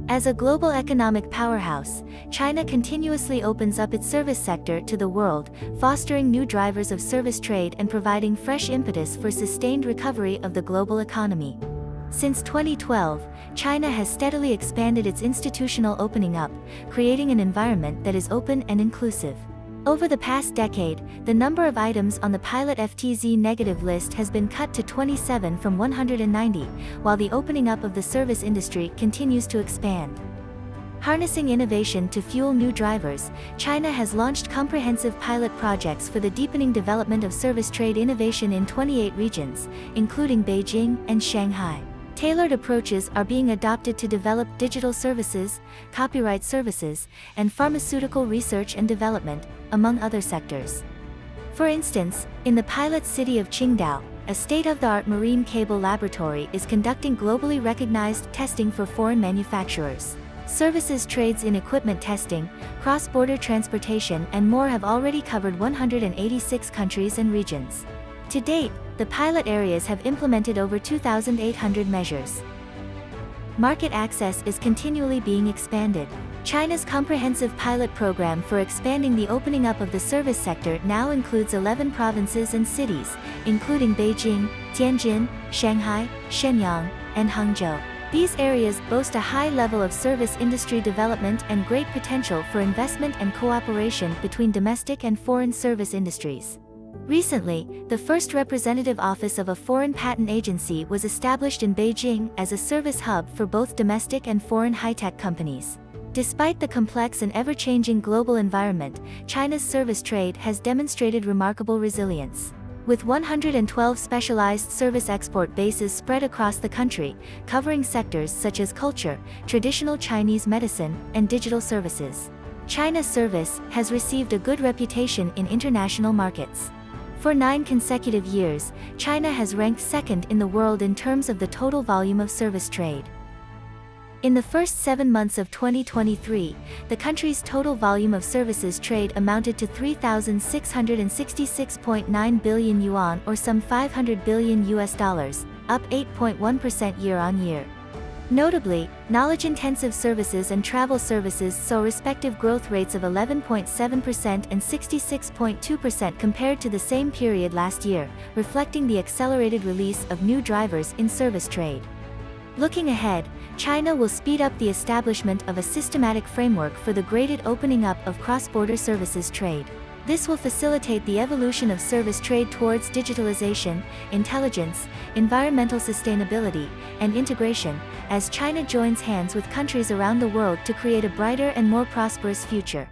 As a global economic powerhouse, China continuously opens up its service sector to the world, fostering new drivers of service trade and providing fresh impetus for sustained recovery of the global economy. Since 2012, China has steadily expanded its institutional opening up, creating an environment that is open and inclusive. Over the past decade, the number of items on the Pilot FTZ negative list has been cut to 27 from 190, while the opening up of the service industry continues to expand. Harnessing innovation to fuel new drivers, China has launched comprehensive pilot projects for the deepening development of service trade innovation in 28 regions, including Beijing and Shanghai. Tailored approaches are being adopted to develop digital services, copyright services, and pharmaceutical research and development, among other sectors. For instance, in the pilot city of Qingdao, a state-of-the-art marine cable laboratory is conducting globally recognized testing for foreign manufacturers. Services trades in equipment testing, cross-border transportation, and more have already covered 186 countries and regions. To date, the pilot areas have implemented over 2,800 measures. Market access is continually being expanded. China's comprehensive pilot program for expanding the opening up of the service sector now includes 11 provinces and cities, including Beijing, Tianjin, Shanghai, Shenyang, and Hangzhou. These areas boast a high level of service industry development and great potential for investment and cooperation between domestic and foreign service industries. Recently, the first representative office of a foreign patent agency was established in Beijing as a service hub for both domestic and foreign high-tech companies. Despite the complex and ever-changing global environment, China's service trade has demonstrated remarkable resilience. With 112 specialized service export bases spread across the country, covering sectors such as culture, traditional Chinese medicine, and digital services, China's service has received a good reputation in international markets. For 9 consecutive years, China has ranked second in the world in terms of the total volume of service trade. In the first 7 months of 2023, the country's total volume of services trade amounted to 3,666.9 billion yuan or some $500 billion, up 8.1% year-on-year. Notably, knowledge-intensive services and travel services saw respective growth rates of 11.7% and 66.2% compared to the same period last year, reflecting the accelerated release of new drivers in service trade. Looking ahead, China will speed up the establishment of a systematic framework for the graded opening up of cross-border services trade. This will facilitate the evolution of service trade towards digitalization, intelligence, environmental sustainability, and integration, as China joins hands with countries around the world to create a brighter and more prosperous future.